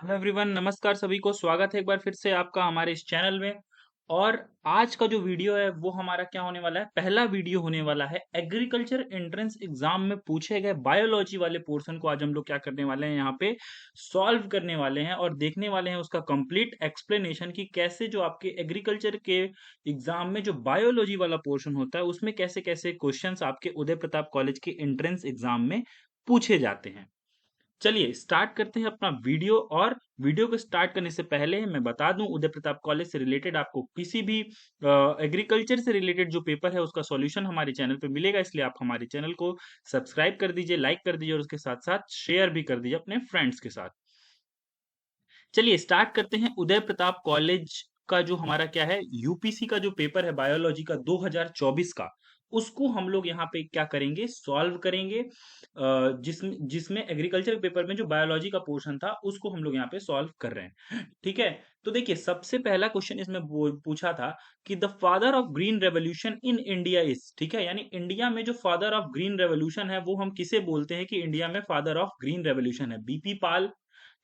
Hello everyone, नमस्कार सभी को। स्वागत है एक बार फिर से आपका हमारे इस चैनल में। और आज का जो वीडियो है वो हमारा क्या होने वाला है, पहला वीडियो होने वाला है एग्रीकल्चर एंट्रेंस एग्जाम में पूछे गए बायोलॉजी वाले पोर्शन को। आज हम लोग क्या करने वाले हैं, यहाँ पे सॉल्व करने वाले हैं और देखने वाले हैं उसका कंप्लीट एक्सप्लेनेशन कि कैसे जो आपके एग्रीकल्चर के एग्जाम में जो बायोलॉजी वाला पोर्शन होता है उसमें कैसे कैसे क्वेश्चंस आपके उदय प्रताप कॉलेज के एंट्रेंस एग्जाम में पूछे जाते हैं। चलिए स्टार्ट करते हैं अपना वीडियो। और वीडियो को स्टार्ट करने से पहले मैं बता दूं, उदय प्रताप कॉलेज से रिलेटेड आपको किसी भी एग्रीकल्चर से रिलेटेड जो पेपर है उसका सॉल्यूशन हमारे चैनल पे मिलेगा। इसलिए आप हमारे चैनल को सब्सक्राइब कर दीजिए, लाइक कर दीजिए और उसके साथ साथ शेयर भी कर दीजिए अपने फ्रेंड्स के साथ। चलिए स्टार्ट करते हैं। उदय प्रताप कॉलेज का जो हमारा क्या है, यूपीसी का जो पेपर है बायोलॉजी का 2024 का, उसको हम लोग यहाँ पे क्या करेंगे, सॉल्व करेंगे। जिसमें जिसमें एग्रीकल्चर पेपर में जो बायोलॉजी का पोर्शन था उसको हम लोग यहाँ पे सॉल्व कर रहे हैं। ठीक है। तो देखिए सबसे पहला क्वेश्चन इसमें पूछा था कि the father of green revolution in India is, ठीक है, यानी इंडिया में जो फादर ऑफ ग्रीन रेवोल्यूशन है वो हम किसे बोलते हैं कि इंडिया में फादर ऑफ ग्रीन रेवोल्यूशन है, बीपी पाल,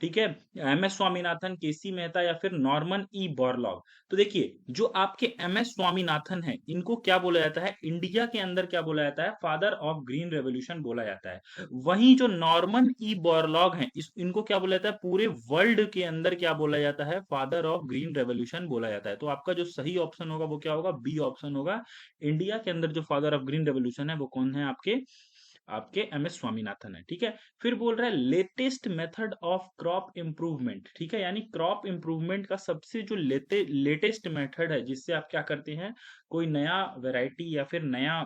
ठीक है, एम एस स्वामीनाथन, केसी मेहता या फिर नॉर्मन ई बोरलॉग। तो देखिए जो आपके एम एस स्वामीनाथन है इनको क्या बोला जाता है, इंडिया के अंदर क्या बोला जाता है, फादर ऑफ ग्रीन रेवोल्यूशन बोला जाता है। वहीं जो नॉर्मन ई बोरलॉग है इनको क्या बोला जाता है, पूरे वर्ल्ड के अंदर क्या बोला जाता है, फादर ऑफ ग्रीन रेवोल्यूशन बोला जाता है। तो आपका जो सही ऑप्शन होगा वो क्या होगा, बी ऑप्शन होगा। इंडिया के अंदर जो फादर ऑफ ग्रीन रेवोल्यूशन है वो कौन है, आपके आपके एम एस स्वामीनाथन है। ठीक है। फिर बोल रहा है latest method of crop improvement, ठीक है, यानी क्रॉप इंप्रूवमेंट का सबसे जो लेटेस्ट मेथड है जिससे आप क्या करते हैं, कोई नया वैरायटी या फिर नया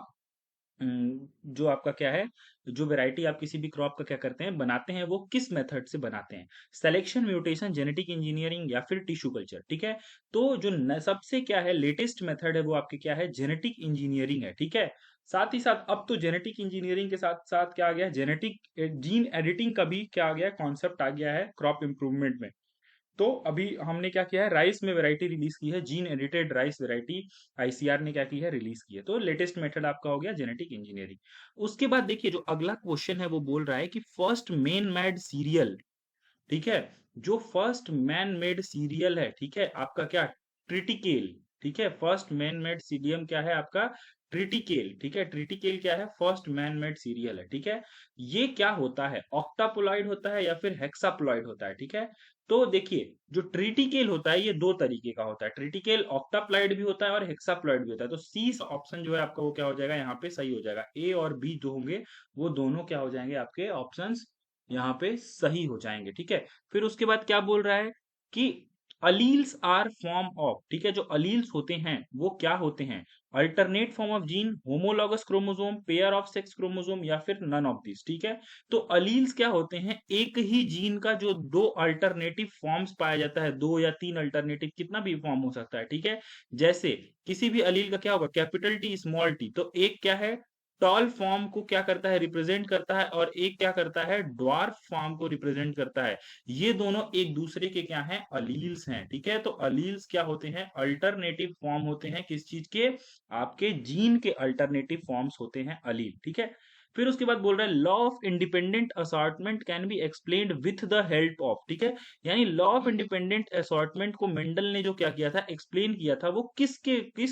जो आपका क्या है, जो वैरायटी आप किसी भी क्रॉप का क्या करते हैं, बनाते हैं, वो किस मेथड से बनाते हैं, सिलेक्शन, म्यूटेशन, जेनेटिक इंजीनियरिंग या फिर टिश्यू कल्चर। ठीक है। तो जो सबसे क्या है लेटेस्ट मेथड है वो आपके क्या है, जेनेटिक इंजीनियरिंग है। ठीक है। साथ ही साथ अब तो जेनेटिक इंजीनियरिंग के साथ साथ क्या आ गया है, जेनेटिक जीन एडिटिंग का भी क्या आ गया है, कॉन्सेप्ट आ गया है क्रॉप इंप्रूवमेंट में। तो अभी हमने क्या किया है, राइस में वैरायटी रिलीज की है, gene edited rice variety ICR ने क्या की है, रिलीज की है। तो लेटेस्ट मेथड आपका हो गया जेनेटिक इंजीनियरिंग। उसके बाद देखिए जो अगला क्वेश्चन है वो बोल रहा है कि फर्स्ट मेन मेड सीरियल, ठीक है, जो फर्स्ट मैन मेड सीरियल है, ठीक है, आपका क्या, ट्रिटिकेल। ठीक है। फर्स्ट मैन मेड सीरियम क्या है आपका, ट्रिटिकेल। ठीक है। ट्रिटिकेल क्या है, फर्स्ट मैन मेड सीरियल है। ठीक है। ये क्या होता है, ऑक्टापोलॉइड होता है या फिर हेक्साप्लॉइड होता है। ठीक है। तो देखिए जो ट्रिटिकेल होता है ये दो तरीके का होता है, ट्रिटिकेल ऑक्टाप्लॉइड भी होता है और हेक्साप्लॉइड भी होता है। तो सी ऑप्शन जो है आपका वो क्या हो जाएगा, यहाँ पे सही हो जाएगा। ए और बी जो होंगे वो दोनों क्या हो जाएंगे, आपके ऑप्शंस यहाँ पे सही हो जाएंगे। ठीक है। फिर उसके बाद क्या बोल रहा है कि अलील्स आर फॉर्म ऑफ, ठीक है, जो अलील्स होते हैं वो क्या होते हैं, alternate form of gene, homologous chromosome, pair of sex chromosome या फिर नन ऑफ दिस। ठीक है। तो अलील्स क्या होते हैं, एक ही जीन का जो दो अल्टरनेटिव फॉर्म्स पाया जाता है, दो या तीन अल्टरनेटिव, कितना भी फॉर्म हो सकता है। ठीक है। जैसे किसी भी अलील का क्या होगा, कैपिटल टी स्मॉल टी, तो एक क्या है, टॉल फॉर्म को क्या करता है, रिप्रेजेंट करता है, और एक क्या करता है, ड्वार्फ फॉर्म को रिप्रेजेंट करता है। ये दोनों एक दूसरे के क्या हैं, अलील्स हैं। ठीक है। तो अलील्स क्या होते हैं, अल्टरनेटिव फॉर्म होते हैं किस चीज के, आपके जीन के अल्टरनेटिव फॉर्म्स होते हैं अलील। ठीक है। फिर उसके बाद बोल रहा है law of independent assortment can be explained with the help of, ठीक है, यानी लॉ ऑफ इंडिपेंडेंट असॉर्टमेंट को मेंडल ने जो क्या किया था, एक्सप्लेन किया था, वो किस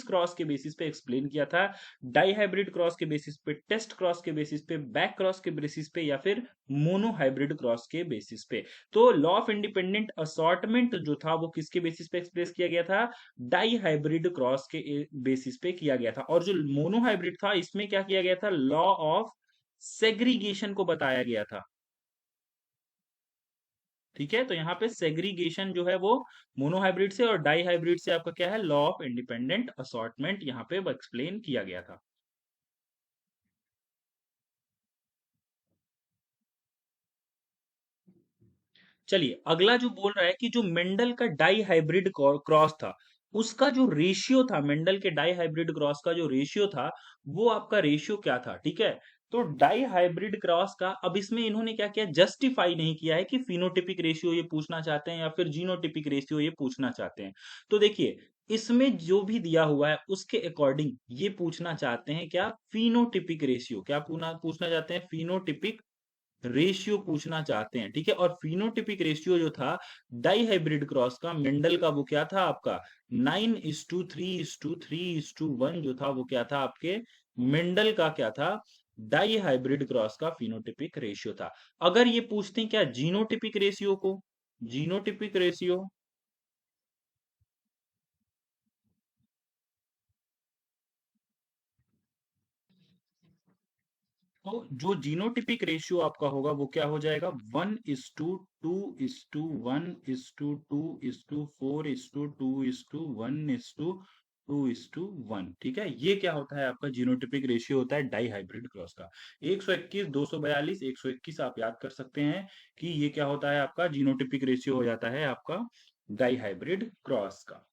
क्रॉस के बेसिस पे एक्सप्लेन किया था, डाई हाइब्रिड क्रॉस के बेसिस पे, टेस्ट क्रॉस के बेसिस पे, बैक क्रॉस के बेसिस पे या फिर मोनो हाइब्रिड क्रॉस के बेसिस पे। तो लॉ ऑफ इंडिपेंडेंट असॉर्टमेंट जो था वो किसके बेसिस पे एक्सप्रेस किया गया था, डाई हाइब्रिड क्रॉस के बेसिस पे किया गया था। और जो मोनो हाइब्रिड था इसमें क्या किया गया था, लॉ ऑफ सेग्रीगेशन को बताया गया था। ठीक है। तो यहाँ पे सेग्रीगेशन जो है वो मोनोहाइब्रिड से और डाई हाइब्रिड से आपका क्या है, लॉ ऑफ इंडिपेंडेंट असॉर्टमेंट यहाँ पे एक्सप्लेन किया गया था। चलिए अगला जो बोल रहा है कि जो मेंडल का डाई हाइब्रिड क्रॉस था उसका जो रेशियो था, मेंडल के डाई हाइब्रिड क्रॉस का जो रेशियो था वो आपका रेशियो क्या था। ठीक है। तो डाई हाइब्रिड क्रॉस का, अब इसमें इन्होंने क्या किया, जस्टिफाई नहीं किया है कि फिनोटिपिक रेशियो ये पूछना चाहते हैं या फिर जीनोटिपिक रेशियो ये पूछना चाहते हैं। तो देखिए इसमें जो भी दिया हुआ है उसके अकॉर्डिंग ये पूछना चाहते हैं क्या, फिनोटिपिक रेशियो, क्या पूछना पूछना चाहते हैं, फिनोटिपिक रेशियो पूछना चाहते हैं, ठीक है। और फिनोटिपिक रेशियो जो था डाई हाइब्रिड क्रॉस का, मेंडल का, वो क्या था आपका 9:3:3:1 जो था वो क्या था आपके मेंडल का क्या था, डाई हाइब्रिड क्रॉस का फिनोटिपिक रेशियो था। अगर ये पूछते हैं क्या जीनोटिपिक रेशियो को, जीनोटिपिक रेशियो, तो जो जीनोटिपिक रेशियो आपका होगा वो क्या हो जाएगा 1:2:2:1:4:2:1:2:1, ठीक है। ये क्या होता है आपका जीनोटिपिक रेशियो होता है डाई हाइब्रिड क्रॉस का। 121 242 121 आप याद कर सकते हैं कि ये क्या होता है आपका जीनोटिपिक रेशियो हो जाता है आपका डाई हाइब्रिड क्रॉस का।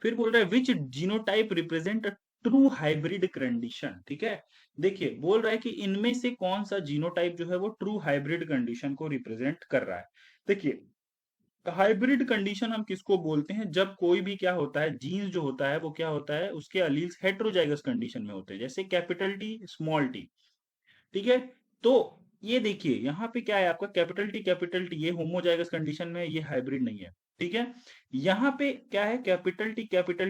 फिर बोल रहा है which genotype represent a true hybrid condition, ठीक है। देखिए बोल रहा है कि इनमें से कौन सा जीनोटाइप जो है वो ट्रू हाइब्रिड कंडीशन को रिप्रेजेंट कर रहा है। देखिए हाइब्रिड कंडीशन हम किसको बोलते हैं, जब कोई भी क्या होता है जीन्स जो होता है वो क्या होता है उसके अलील्स हेट्रोजाइगस कंडीशन में होते हैं, जैसे कैपिटल टी स्मॉल टी, ठीक है। तो ये देखिए यहाँ पे क्या है आपका कैपिटल टी ये होमोजाइगस कंडीशन में, ये हाइब्रिड नहीं है, ठीक है। यहाँ पे क्या है कैपिटल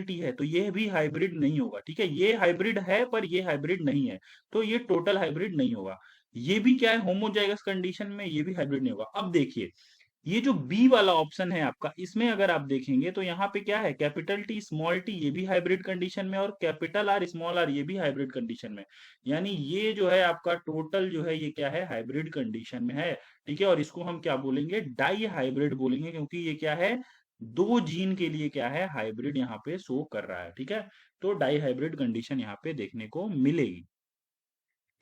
टी है तो ये भी हाइब्रिड नहीं होगा, ठीक है। ये हाइब्रिड है पर ये हाइब्रिड नहीं है, तो ये टोटल हाइब्रिड नहीं होगा। ये भी क्या है होमोजाइगस कंडीशन में, ये भी हाइब्रिड नहीं होगा। अब देखिए ये जो बी वाला ऑप्शन है आपका, इसमें अगर आप देखेंगे तो यहाँ पे क्या है कैपिटल टी स्मॉल टी ये भी हाइब्रिड कंडीशन में, और कैपिटल आर स्मॉल आर ये भी हाइब्रिड कंडीशन में। यानी ये जो है आपका टोटल जो है ये क्या है हाइब्रिड कंडीशन में है, ठीक है। और इसको हम क्या बोलेंगे डाई हाइब्रिड बोलेंगे, क्योंकि ये क्या है दो जीन के लिए क्या है हाइब्रिड यहाँ पे शो कर रहा है, ठीक है। तो डाई हाइब्रिड कंडीशन यहाँ पे देखने को मिलेगी।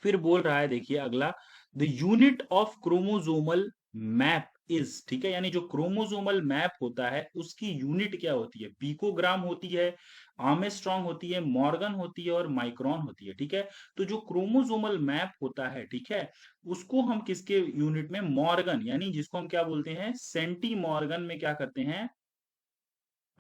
फिर बोल रहा है देखिए अगला, the unit of chromosomal map is, ठीक है। यानी जो क्रोमोजोमल मैप होता है उसकी यूनिट क्या होती है, पिकोग्राम होती है, आर्मस्ट्रॉन्ग होती है, मॉर्गन होती है और माइक्रोन होती है, ठीक है। तो जो क्रोमोजोमल मैप होता है, ठीक है, उसको हम किसके यूनिट में मॉर्गन, यानी जिसको हम क्या बोलते हैं सेंटी मॉर्गन में क्या करते हैं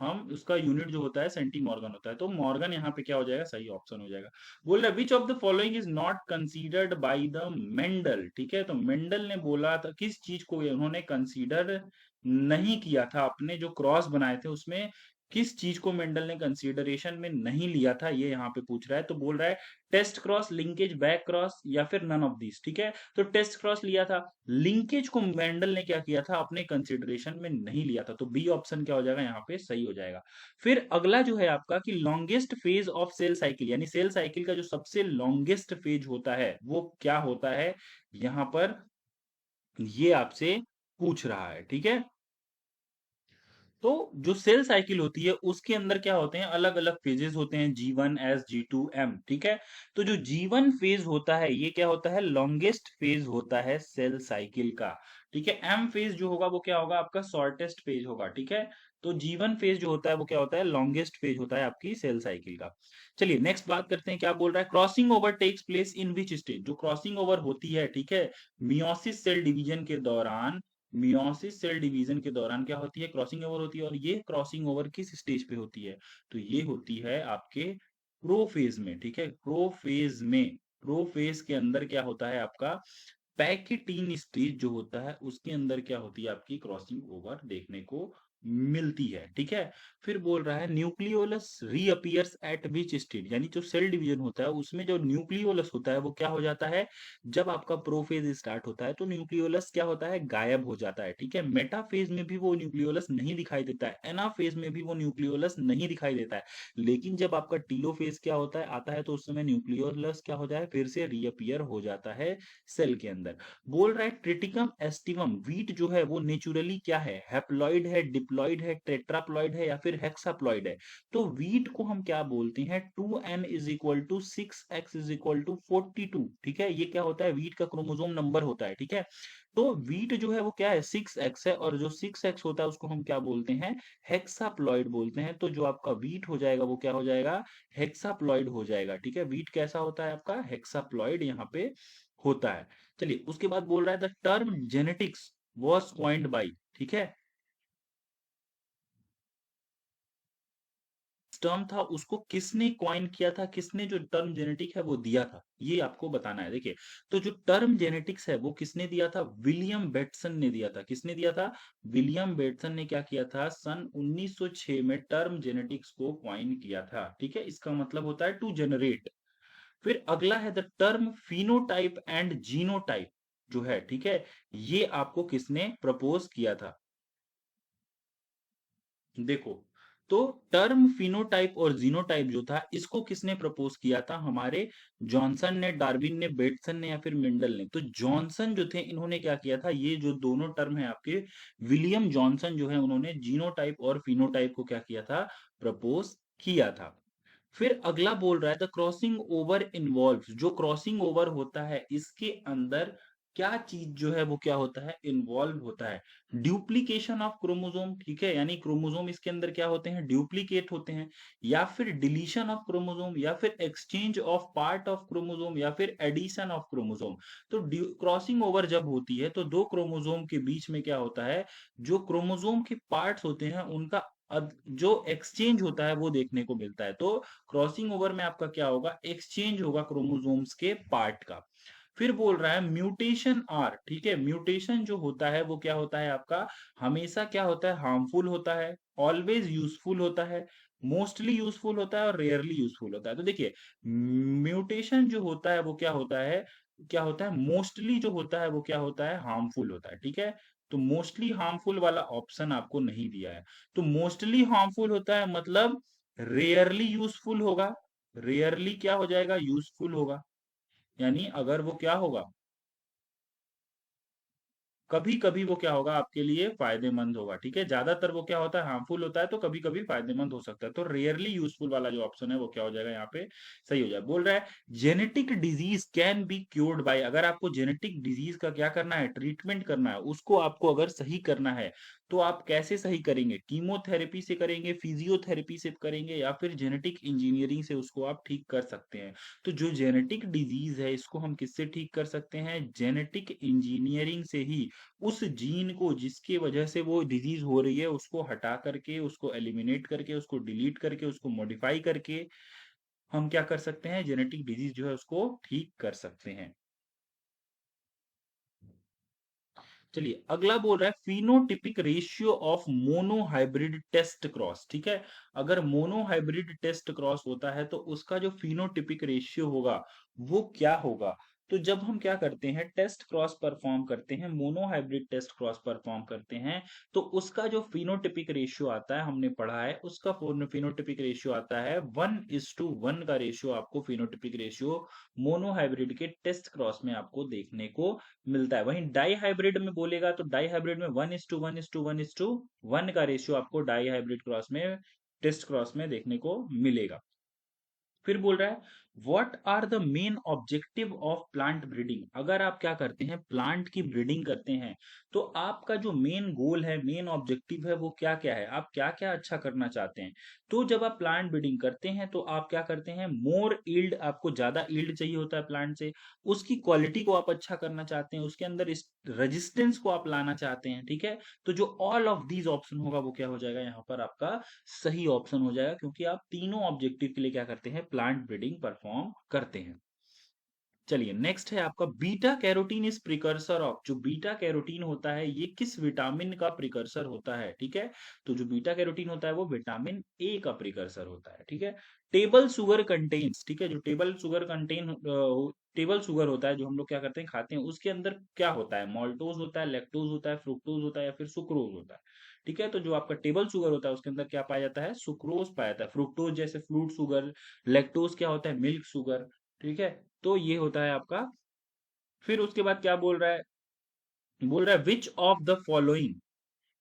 हम, उसका यूनिट जो होता है सेंटी मॉर्गन होता है। तो मॉर्गन यहाँ पे क्या हो जाएगा सही ऑप्शन हो जाएगा। बोल रहा है which of the following is not considered by the Mendel, ठीक है। तो मेंडल ने बोला था किस चीज को उन्होंने कंसीडर नहीं किया था, अपने जो क्रॉस बनाए थे उसमें किस चीज को मेंडल ने कंसीडरेशन में नहीं लिया था, ये यहाँ पे पूछ रहा है। तो बोल रहा है test cross, linkage, back cross या फिर नन ऑफ दिस, ठीक है। तो टेस्ट क्रॉस लिया था, लिंकेज को मेंडल ने क्या किया था अपने कंसिडरेशन में नहीं लिया था, तो बी ऑप्शन क्या हो जाएगा यहाँ पे सही हो जाएगा। फिर अगला जो है आपका कि longest phase of cell cycle, यानी सेल साइकिल का जो सबसे लॉन्गेस्ट फेज होता है वो क्या होता है, यहाँ पर ये आपसे पूछ रहा है, ठीक है। तो जो सेल साइकिल होती है उसके अंदर क्या होते हैं अलग अलग फेजेस होते हैं G1 S G2 M, ठीक है। तो जो G1 फेज होता है ये क्या होता है लॉन्गेस्ट फेज होता है सेल साइकिल का, ठीक है। M फेज जो होगा वो क्या होगा आपका शॉर्टेस्ट फेज होगा, ठीक है। तो G1 फेज जो होता है वो क्या होता है लॉन्गेस्ट फेज होता है आपकी सेल साइकिल का। चलिए नेक्स्ट बात करते हैं, क्या बोल रहा है crossing over takes place in which stage, जो क्रॉसिंग ओवर होती है, ठीक है, मियोसिस सेल डिवीजन के दौरान, मियोसिस सेल डिवीजन के दौरान क्या होती है क्रॉसिंग ओवर होती है। और ये क्रॉसिंग ओवर किस स्टेज पे होती है, तो ये होती है आपके प्रोफेज में, ठीक है। प्रोफेज में, प्रोफेज के अंदर क्या होता है आपका पैकेटीन स्टेज जो होता है उसके अंदर क्या होती है आपकी क्रॉसिंग ओवर देखने को मिलती है, ठीक है। फिर बोल रहा है nucleolus reappears eight which stage, यानी जो सेल डिवीजन होता है उसमें जो न्यूक्लियोलस होता है वो क्या हो जाता है, जब आपका प्रोफेज स्टार्ट होता है तो न्यूक्लियोलस क्या होता है गायब हो जाता है, ठीक है। मेटाफेज में भी वो न्यूक्लियोलस नहीं दिखाई देता है, एनाफेज में भी वो न्यूक्लियोलस नहीं दिखाई देता है। लेकिन जब आपका टीलोफेज क्या होता है आता है तो उस समय न्यूक्लियोलस क्या हो जाए फिर से रीअपियर हो जाता है सेल के अंदर। बोल रहा है ट्रिटिकम एस्टिवम वीट जो है वो नेचुरली क्या है हैप्लॉइड है, डिप्लॉइड है, टेट्राप्लॉइड है या फिर हेक्साप्लॉइड है। तो वीट को हम क्या बोलते हैं 2n = 6x = 42, ठीक है। ये क्या होता है वीट का क्रोमोसोम नंबर होता है, ठीक है। तो वीट जो है वो क्या है 6x है, और जो 6x होता है उसको हम क्या बोलते हैं हेक्साप्लॉइड बोलते हैं। तो जो आपका वीट हो जाएगा वो क्या हो जाएगा हेक्साप्लॉइड हो जाएगा, ठीक है। वीट कैसा होता है आपका हेक्साप्लॉइड यहाँ पे होता है। चलिए उसके बाद बोल रहा है the term genetics was coined by, ठीक है, टर्म था उसको किसने कॉइन किया था, किसने जो टर्म जेनेटिक है वो दिया था, ये आपको बताना है। देखिए, तो जो टर्म जेनेटिक्स है वो किसने दिया था, विलियम बेटसन ने दिया था। किसने दिया था, विलियम बेटसन ने क्या किया था, सन 1906 में टर्म जेनेटिक्स को कॉइन किया था। ठीक है, इसका मतलब होता है टू जनरेट। फिर अगला है the term phenotype and genotype जो है, ठीक है, ये आपको किसने प्रपोज किया था। देखो, तो टर्म फिनोटाइप और जीनोटाइप जो था इसको किसने प्रपोज किया था, हमारे जॉनसन ने, डार्विन ने, बेटसन ने या फिर मेंडल ने। तो जॉनसन जो थे इन्होंने क्या किया था, ये जो दोनों टर्म है आपके, विलियम जॉनसन जो है उन्होंने जीनोटाइप और फिनोटाइप को क्या किया था, प्रपोज किया था। फिर अगला बोल रहा है द क्रॉसिंग ओवर इन्वॉल्व, जो क्रॉसिंग ओवर होता है इसके अंदर क्या चीज जो है वो क्या होता है, इन्वॉल्व होता है, ड्यूप्लीकेशन ऑफ क्रोमोसोम। ठीक है, यानी क्रोमोसोम इसके अंदर क्या होते हैं, ड्यूप्लीकेट होते हैं, या फिर डिलीशन ऑफ क्रोमोसोम, या फिर exchange of part of chromosome, या फिर एडिशन ऑफ क्रोमोसोम। तो क्रॉसिंग ओवर जब होती है तो दो क्रोमोसोम के बीच में क्या होता है, जो क्रोमोसोम के पार्ट्स होते हैं उनका जो एक्सचेंज होता है वो देखने को मिलता है। तो क्रॉसिंग ओवर में आपका क्या होगा, एक्सचेंज होगा क्रोमोसोम्स के पार्ट का। फिर बोल रहा है म्यूटेशन आर, ठीक है, म्यूटेशन जो होता है वो क्या होता है आपका, हमेशा क्या होता है, हार्मफुल होता है, ऑलवेज यूजफुल होता है, मोस्टली यूजफुल होता है और रेयरली यूजफुल होता है। तो देखिए, म्यूटेशन जो होता है वो क्या होता है, क्या होता है, मोस्टली जो होता है वो क्या होता है, हार्मफुल होता है। ठीक है, तो मोस्टली हार्मफुल वाला ऑप्शन आपको नहीं दिया है। तो मोस्टली हार्मफुल होता है मतलब रेयरली यूजफुल होगा, रेयरली क्या हो जाएगा, यूजफुल होगा। यानी अगर वो क्या होगा, कभी कभी वो क्या होगा आपके लिए फायदेमंद होगा। ठीक है, ज्यादातर वो क्या होता है, हार्मफुल होता है, तो कभी कभी फायदेमंद हो सकता है। तो रेयरली यूजफुल वाला जो ऑप्शन है वो क्या हो जाएगा यहाँ पे, सही हो जाए। बोल रहा है genetic disease can be cured by, अगर आपको जेनेटिक डिजीज का क्या करना है, ट्रीटमेंट करना है, उसको आपको अगर सही करना है तो आप कैसे सही करेंगे, कीमोथेरेपी से करेंगे, फिजियोथेरेपी से करेंगे, या फिर जेनेटिक इंजीनियरिंग से उसको आप ठीक कर सकते हैं। तो जो जेनेटिक डिजीज है इसको हम किससे ठीक कर सकते हैं, जेनेटिक इंजीनियरिंग से ही। उस जीन को जिसकी वजह से वो डिजीज हो रही है उसको हटा करके, उसको एलिमिनेट करके, उसको डिलीट करके, उसको मॉडिफाई करके हम क्या कर सकते हैं, जेनेटिक डिजीज जो है उसको ठीक कर सकते हैं। चलिए अगला बोल रहा है phenotypic ratio of monohybrid test cross. ठीक है, अगर मोनोहाइब्रिड टेस्ट क्रॉस होता है तो उसका जो फिनोटिपिक रेशियो होगा वो क्या होगा। तो जब हम क्या करते हैं, टेस्ट क्रॉस परफॉर्म करते हैं, मोनोहाइब्रिड टेस्ट क्रॉस परफॉर्म करते हैं, तो उसका जो फिनोटिपिक रेशियो आता है, हमने पढ़ा है, उसका फिनोटिपिक रेशियो आता है 1:1 का रेशियो, आपको फिनोटिपिक रेशियो मोनोहाइब्रिड के टेस्ट क्रॉस में आपको देखने को मिलता है। वहीं डाई हाइब्रिड में बोलेगा तो डाई हाइब्रिड में 1:1:1:1 का रेशियो आपको डाई हाइब्रिड क्रॉस में, टेस्ट क्रॉस में देखने को मिलेगा। फिर बोल रहा है what are the main objective of plant breeding, अगर आप क्या करते हैं, प्लांट की ब्रीडिंग करते हैं, तो आपका जो मेन गोल है, मेन ऑब्जेक्टिव है वो क्या क्या है, आप क्या क्या अच्छा करना चाहते हैं। तो जब आप प्लांट ब्रीडिंग करते हैं तो आप क्या करते हैं, मोर ईल्ड, आपको ज्यादा ईल्ड चाहिए होता है प्लांट से, उसकी क्वालिटी को आप अच्छा करना चाहते हैं, उसके अंदर इस रेजिस्टेंस को आप लाना चाहते हैं। ठीक है, तो जो ऑल ऑफ दीज ऑप्शन होगा वो क्या हो जाएगा, यहाँ पर आपका सही ऑप्शन हो जाएगा, क्योंकि आप तीनों ऑब्जेक्टिव के लिए क्या करते हैं, प्लांट ब्रीडिंग परफॉर्म करते हैं। चलिए नेक्स्ट है आपका beta carotene is precursor of, जो बीटा कैरोटीन होता है ये किस विटामिन का प्रिकर्सर होता है। ठीक है, तो जो बीटा कैरोटीन होता है वो विटामिन ए का प्रिकर्सर होता है। ठीक है, टेबल शुगर कंटेन्स, ठीक है, जो टेबल शुगर होता है जो हम लोग क्या करते हैं, खाते हैं, उसके अंदर क्या होता है, मॉल्टोज होता है, लैक्टोज होता है, फ्रुक्टोज होता है, या फिर सुक्रोज होता है। ठीक है, तो जो आपका टेबल शुगर होता है उसके अंदर क्या पाया जाता है, सुक्रोज पाया जाता है, फ्रुक्टोज जैसे फ्रूट शुगर, लैक्टोज क्या होता है, मिल्क शुगर। ठीक है, तो ये होता है आपका। फिर उसके बाद क्या बोल रहा है which of the following,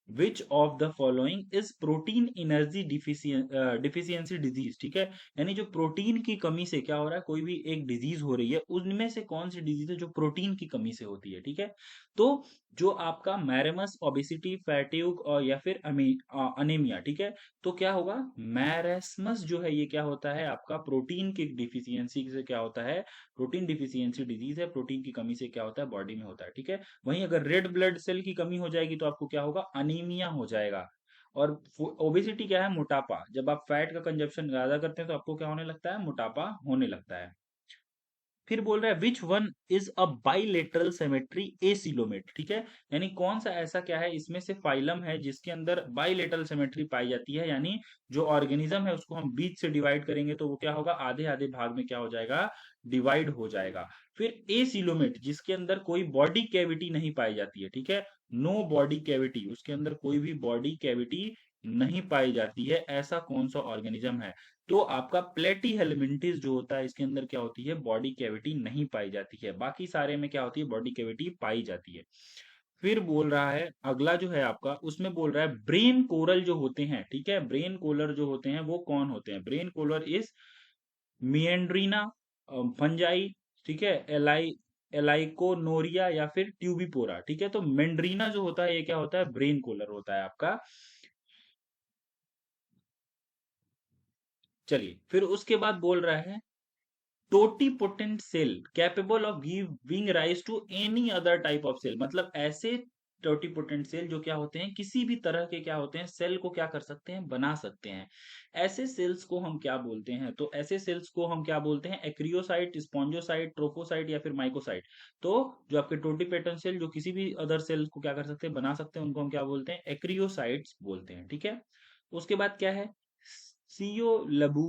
which of the following is protein energy deficiency disease. ठीक है, यानी जो प्रोटीन की कमी से क्या हो रहा है, कोई भी एक डिजीज हो रही है, उनमें से कौन सी डिजीज है जो प्रोटीन की कमी से होती है। ठीक है, तो जो आपका मैरमस, ओबेसिटी, फैटिग और या फिर अनीमिया। ठीक है, तो क्या होगा, मैरस्मस जो है ये क्या होता है आपका, प्रोटीन की डिफिशियंसी से क्या होता है, प्रोटीन डिफिशियंसी डिजीज है, प्रोटीन की कमी से क्या होता है, बॉडी में होता है। ठीक है, वहीं अगर रेड ब्लड सेल की कमी हो जाएगी तो आपको क्या होगा, अनीमिया हो जाएगा। और ओबेसिटी क्या है? मोटापा। जब आप फैट का कंजप्शन ज्यादा करते हैं तो आपको क्या होने लगता है? मोटापा होने लगता है। फिर बोल रहा है which one is a bilateral symmetry acoelomate, ठीक है। यानी कौन सा ऐसा क्या है इसमें से फाइलम है जिसके अंदर बाइलेटरल सिमेट्री पाई जाती है, यानी जो ऑर्गेनिज्म है उसको हम बीच से डिवाइड करेंगे तो वो क्या होगा? आधे आधे भाग में क्या हो जाएगा? डिवाइड हो जाएगा। फिर एसिलोमेट जिसके अंदर कोई बॉडी कैविटी नहीं पाई जाती है, ठीक है। नो बॉडी कैविटी, उसके अंदर कोई भी बॉडी कैविटी नहीं पाई जाती है, ऐसा कौन सा ऑर्गेनिज्म है? तो आपका प्लेटी हेलमिंथिस जो होता है इसके अंदर क्या होती है? बॉडी कैविटी नहीं पाई जाती है। बाकी सारे में क्या होती है? बॉडी कैविटी पाई जाती है। फिर बोल रहा है अगला जो है आपका, उसमें बोल रहा है ब्रेन कोरल जो होते हैं, ठीक है। ब्रेन कोलर जो होते हैं वो कौन होते हैं? ब्रेन कोलर इज मिएंड्रीना, फंजाई, ठीक है, एलाइकोनोरिया या फिर ट्यूबिपोरा, ठीक है। तो मेंड्रीना जो होता है ये क्या होता है? ब्रेन कोलर होता है आपका। चलिए फिर उसके बाद बोल रहा है totipotent cell capable of giving rise to any other type of cell, मतलब ऐसे टोटीपोटेंट सेल जो क्या होते हैं? किसी भी तरह के क्या होते हैं? सेल को क्या कर सकते हैं? बना सकते हैं। ऐसे सेल्स को हम क्या बोलते हैं? तो ऐसे सेल्स को हम क्या बोलते हैं? एक्रियोसाइट, स्पॉन्जोसाइट, ट्रोफोसाइट या फिर माइकोसाइट। तो जो आपके टोटीपोटेंट सेल जो किसी भी अदर सेल को क्या कर सकते हैं? बना सकते हैं, उनको हम क्या बोलते हैं? एक्रियोसाइट्स बोलते हैं, ठीक है। उसके बाद क्या है? सीओ लबू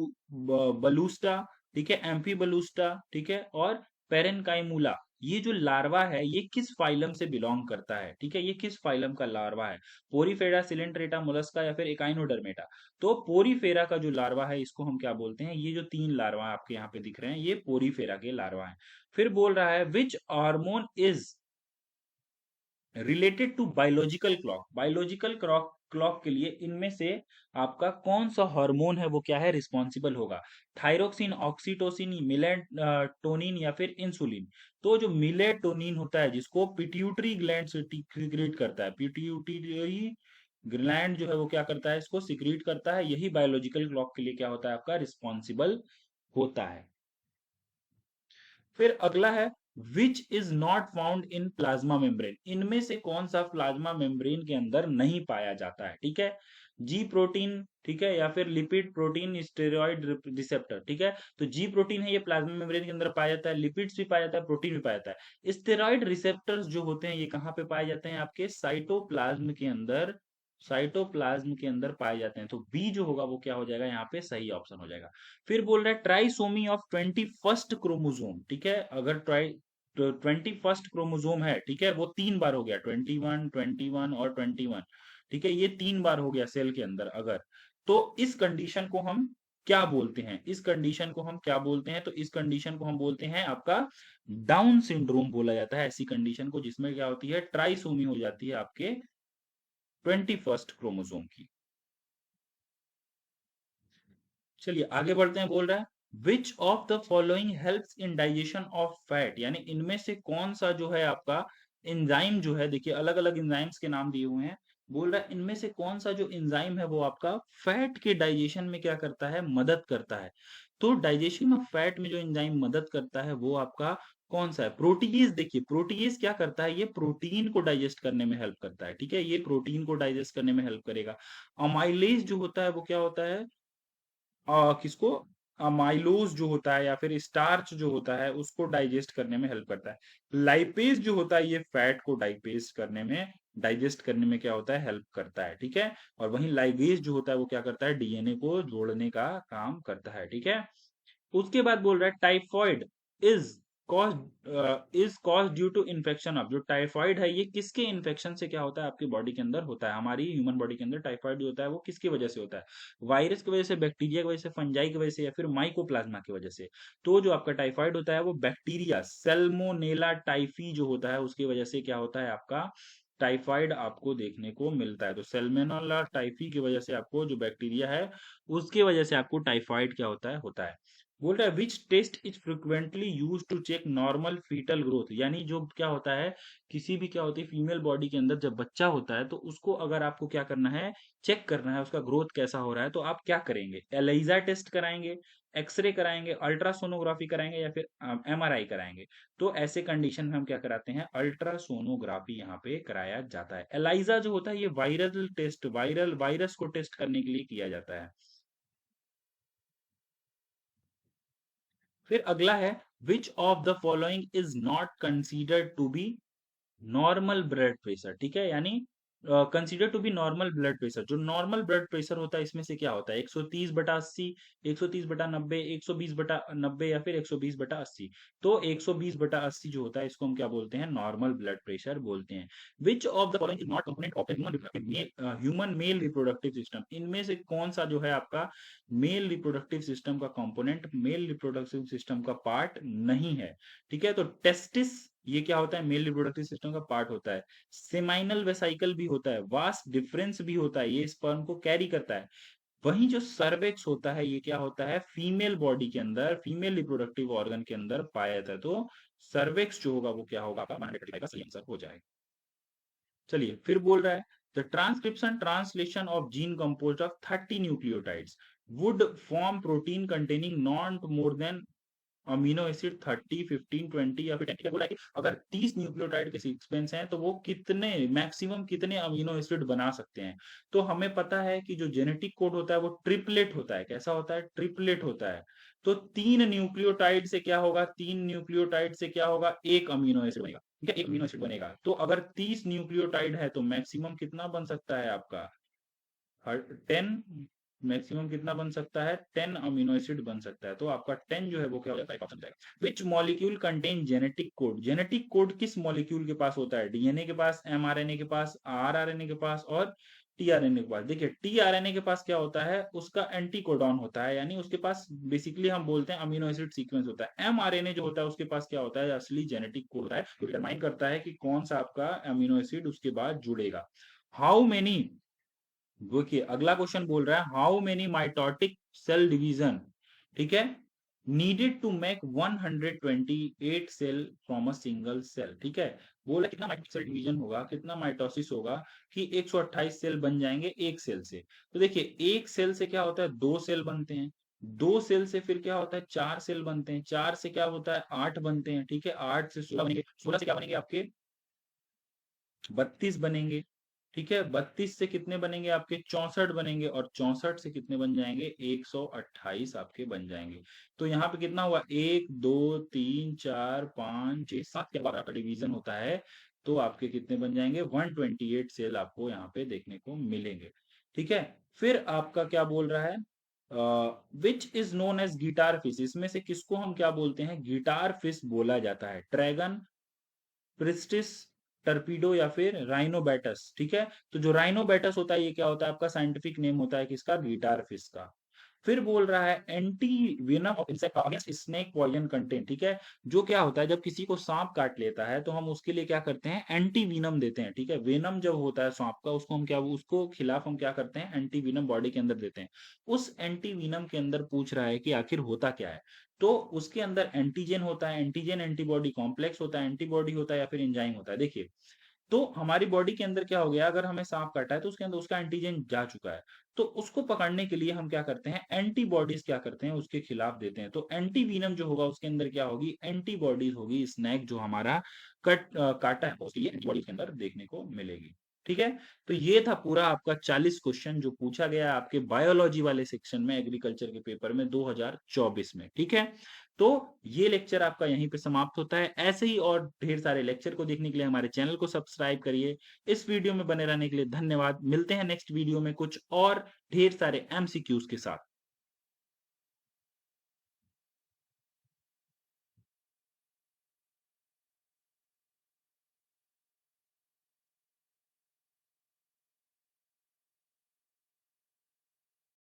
बलूस्टा, ठीक है, एम्फीबलूस्टा, ठीक है, और पेरेनकाइमूला। ये जो लार्वा है ये किस फाइलम से बिलोंग करता है? ठीक है, ये किस फाइलम का लार्वा है? पोरीफेरा, सिलेंट्रेटा, मोलस्का या फिर एकाइनोडर्मेटा। तो पोरीफेरा का जो लार्वा है इसको हम क्या बोलते हैं? ये जो तीन लार्वा आपके यहाँ पे दिख रहे हैं ये पोरीफेरा के लार्वा हैं। फिर बोल रहा है which hormone is related to biological clock. Biological clock clock के लिए इनमें से आपका कौन सा हार्मोन है वो क्या है? रिस्पॉन्सिबल होगा? थायरोक्सिन, ऑक्सीटोसिन, मिलेटोनिन या फिर इंसुलिन। तो जो मिलेटोनिन होता है जिसको पिट्यूटरी ग्लैंड सिक्रीट करता है, पिट्यूटरी ग्लैंड जो है वो क्या करता है? इसको सिक्रीट करता है। यही बायोलॉजिकल क्लॉक के लिए क्या होता है? आपका रिस्पॉन्सिबल होता है। फिर अगला है which is not found in plasma membrane. इनमें से कौन सा प्लाज्मा मेम्ब्रेन के अंदर नहीं पाया जाता है? ठीक है, जी प्रोटीन, ठीक है, या फिर लिपिड प्रोटीन स्टेरॉइड रिसेप्टर, ठीक है। तो जी प्रोटीन है ये प्लाज्मा मेम्ब्रेन के अंदर पाया जाता है, लिपिड्स भी पाया जाता है, प्रोटीन भी पाया जाता है। स्टेरॉइड रिसेप्टर्स जो होते हैं ये कहाँ पे पाए जाते हैं? आपके साइटोप्लाज्म के अंदर, साइटोप्लाज्म के अंदर पाए जाते हैं। तो बी जो होगा वो क्या हो जाएगा? यहाँ पे सही ऑप्शन हो जाएगा। फिर बोल रहा है ट्राइसोमी ऑफ 21st क्रोमोसोम, ठीक है। अगर ट्राई 21st क्रोमोसोम है, ठीक है, वो तीन बार हो गया, 21, 21 और 21, ठीक है, ये तीन बार हो गया सेल के अंदर अगर, तो इस कंडीशन को हम क्या बोलते हैं? इस कंडीशन को हम क्या बोलते हैं? तो इस कंडीशन को हम बोलते हैं आपका डाउन सिंड्रोम बोला जाता है, ऐसी कंडीशन को जिसमें क्या होती है? ट्राइसोमी हो जाती है आपके 21st क्रोमोसोम की। चलिए आगे बढ़ते हैं। बोल रहा है which of the following helps in digestion of fat, यानी इनमें से कौन सा जो है आपका एंजाइम जो है, देखिए अलग अलग एंजाइम्स के नाम दिए हुए हैं। बोल रहा है इनमें से कौन सा जो एंजाइम है वो आपका फैट के डाइजेशन में क्या करता है? मदद करता है। तो डाइजेशन ऑफ फैट में जो एंजाइम मदद करता है वो आपका कौन सा है? प्रोटीज। देखिए प्रोटीज क्या करता है? ये प्रोटीन को डाइजेस्ट करने में हेल्प करता है, ठीक है, ये प्रोटीन को डाइजेस्ट करने में हेल्प करेगा। अमाइलेज जो होता है वो क्या होता है? किसको? अमाइलोज जो होता है या फिर स्टार्च जो होता है उसको डाइजेस्ट करने में हेल्प करता है। लाइपेज जो होता है ये फैट को डाइजेस्ट करने में, डाइजेस्ट करने में क्या होता है? हेल्प करता है, ठीक है। और वहीं लाइगेज जो होता है वो क्या करता है? डीएनए को जोड़ने का काम करता है, ठीक है। उसके बाद बोल रहा है typhoid is cause due to infection of. जो टाइफॉइड है ये किसके इन्फेक्शन से क्या होता है? आपकी बॉडी के अंदर होता है, हमारी ह्यूमन बॉडी के अंदर टाइफॉइड जो होता है वो किसकी वजह से होता है? वायरस की वजह से, बैक्टीरिया की वजह से, फंजाई की वजह से या फिर माइकोप्लाज्मा की वजह से। तो जो आपका टाइफॉइड होता है वो बैक्टीरिया सेल्मोनेला टाइफी जो होता है उसकी वजह से क्या होता है? आपका टाइफाइड आपको देखने को मिलता है। तो सेल्मोनेला टाइफी की वजह से आपको जो बैक्टीरिया है उसकी वजह से आपको टाइफाइड क्या होता है? होता है। बोल रहा है which test is frequently use to check normal foetal growth, यानी जो क्या होता है, किसी भी क्या होती है फीमेल बॉडी के अंदर जब बच्चा होता है तो उसको अगर आपको क्या करना है, चेक करना है उसका ग्रोथ कैसा हो रहा है, तो आप क्या करेंगे, एलिजा टेस्ट कराएंगे, एक्सरे कराएंगे, अल्ट्रासोनोग्राफी कराएंगे या फिर एमआरआई कराएंगे। तो ऐसे कंडीशन में हम क्या कराते हैं, अल्ट्रासोनोग्राफी यहाँ पे कराया जाता है। एलाइजा जो होता है ये वायरल टेस्ट, वायरस को टेस्ट करने के लिए किया जाता है। फिर अगला है which of the following is not considered to be normal blood pressure, ठीक है, यानी consider to be normal blood pressure. जो नॉर्मल ब्लड प्रेशर होता है इसमें से क्या होता है, 130/80, 130/90, 120/90 या फिर 120/80। तो 120/80 जो होता है इसको हम क्या बोलते हैं, नॉर्मल ब्लड प्रेशर बोलते हैं। विच of the following is not component of human male reproductive system, इनमें से कौन सा जो है आपका मेल रिप्रोडक्टिव सिस्टम का कंपोनेंट, मेल रिप्रोडक्टिव सिस्टम का पार्ट नहीं है। ठीक है, तो टेस्टिस ये क्या होता है, मेल रिप्रोडक्टिव सिस्टम का पार्ट होता है। सेमाइनल वेसाइकल भी होता है, वास डिफरेंस भी होता है, ये स्पर्म को कैरी करता है। वहीं जो सर्वेक्स होता है ये क्या होता है, फीमेल बॉडी के अंदर, फीमेल रिप्रोडक्टिव ऑर्गन के अंदर पाया जाता है। तो सर्वेक्स जो होगा वो क्या होगा, आपका 135 का सही आंसर हो जाएगा। चलिए फिर बोल रहा है the transcription translation of gene composed of 30 nucleotides would form protein containing not more than amino acid 30, 15, 20 या फिर 10। बोला है कि अगर 30 न्यूक्लियोटाइड के सीक्वेंस हैं तो वो कितने मैक्सिमम कितने अमीनो एसिड बना सकते हैं। तो हमें पता है कि जो जेनेटिक कोड होता है वो ट्रिपलेट होता है। कैसा होता है, ट्रिपलेट होता है। तो 3 न्यूक्लियोटाइड से क्या होगा, 3 न्यूक्लियोटाइड से क्या होगा, एक अमीनो एसिड बनेगा। ठीक है, एक अमीनो एसिड बनेगा। तो अगर 30 न्यूक्लियोटाइड है तो मैक्सिमम कितना बन सकता है आपका, 10। मैक्सिमम कितना बन सकता है, 10 अमीनो एसिड बन सकता है। तो आपका 10 जो है वो क्या हो जाता है, ऑप्शन जाएगा। Which molecule contain genetic code, genetic code किस मॉलिक्यूल के पास होता है, डीएनए के पास, एमआरएनए के पास, आरआरएनए के पास और टीआरएनए के पास। देखिए टीआरएनए के पास क्या होता है, उसका एंटी कोडॉन होता है, यानी उसके पास बेसिकली हम बोलते हैं अमीनो एसिड सीक्वेंस होता है। एमआरएनए जो होता है उसके पास क्या होता है, असली जेनेटिक कोड होता है, जो डिटरमाइन करता है कि कौन सा आपका अमीनो एसिड उसके बाद जुड़ेगा। हाउ मेनी, देखिए अगला क्वेश्चन बोल रहा है how many mitotic cell division, ठीक है, needed to make 128 cell from a single cell. ठीक है, बोला कितना माइटोटिक सेल डिवीजन होगा, कितना माइटोसिस होगा कि 128 सेल बन जाएंगे एक सेल से। तो देखिए एक सेल से क्या होता है, 2 सेल बनते हैं, 2 सेल से फिर क्या होता है, 4 सेल बनते हैं, 4 से क्या होता है, 8 बनते हैं। ठीक है, 8 से 16 बनेंगे, 16 से क्या बनेंगे आपके, 32 बनेंगे। ठीक है, 32 से कितने बनेंगे आपके, 64 बनेंगे, और 64 से कितने बन जाएंगे, 128 आपके बन जाएंगे। तो यहाँ पे कितना हुआ, 1 2 3 4 5 6 7 के बाद आपका डिवीजन होता है। तो आपके कितने बन जाएंगे, 128 सेल आपको यहाँ पे देखने को मिलेंगे। ठीक है, फिर आपका क्या बोल रहा है, which is known as guitar fish, इसमें से किसको हम क्या बोलते हैं, गिटार फिश बोला जाता है, ड्रैगन, प्रिस्टिस, टर्पीडो या फिर राइनोबैटस। ठीक है, तो जो राइनोबैटस होता है ये क्या होता है, आपका साइंटिफिक नेम होता है किसका, गिटार फिश का। फिर बोल रहा है anti venom of insect against snake poison content. ठीक है, जो क्या होता है जब किसी को सांप काट लेता है तो हम उसके लिए क्या करते हैं, एंटी वीनम देते हैं। ठीक है, वेनम जब होता है सांप का उसको हम क्या, उसको खिलाफ हम क्या करते हैं, एंटी वीनम बॉडी के अंदर देते हैं। उस एंटी वीनम के अंदर पूछ रहा है कि आखिर होता क्या है। तो उसके अंदर एंटीजन होता है, एंटीजन एंटीबॉडी कॉम्प्लेक्स होता है, एंटीबॉडी होता है या फिर एंजाइम होता है। देखिए तो हमारी बॉडी के अंदर क्या हो गया, अगर हमें सांप काटा है तो उसके अंदर उसका एंटीजन जा चुका है। तो उसको पकड़ने के लिए हम क्या करते हैं, एंटीबॉडीज क्या करते हैं, उसके खिलाफ देते हैं। तो एंटीवीनम जो होगा उसके अंदर क्या होगी, एंटीबॉडीज होगी, स्नैक जो हमारा काटा है उसके लिए एंटीबॉडी के अंदर देखने को मिलेगी। ठीक है, तो ये था पूरा आपका 40 क्वेश्चन जो पूछा गया आपके बायोलॉजी वाले सेक्शन में एग्रीकल्चर के पेपर में 2024 में। ठीक है, तो ये लेक्चर आपका यहीं पे समाप्त होता है। ऐसे ही और ढेर सारे लेक्चर को देखने के लिए हमारे चैनल को सब्सक्राइब करिए। इस वीडियो में बने रहने के लिए धन्यवाद। मिलते हैं नेक्स्ट वीडियो में कुछ और ढेर सारे एमसीक्यूज के साथ।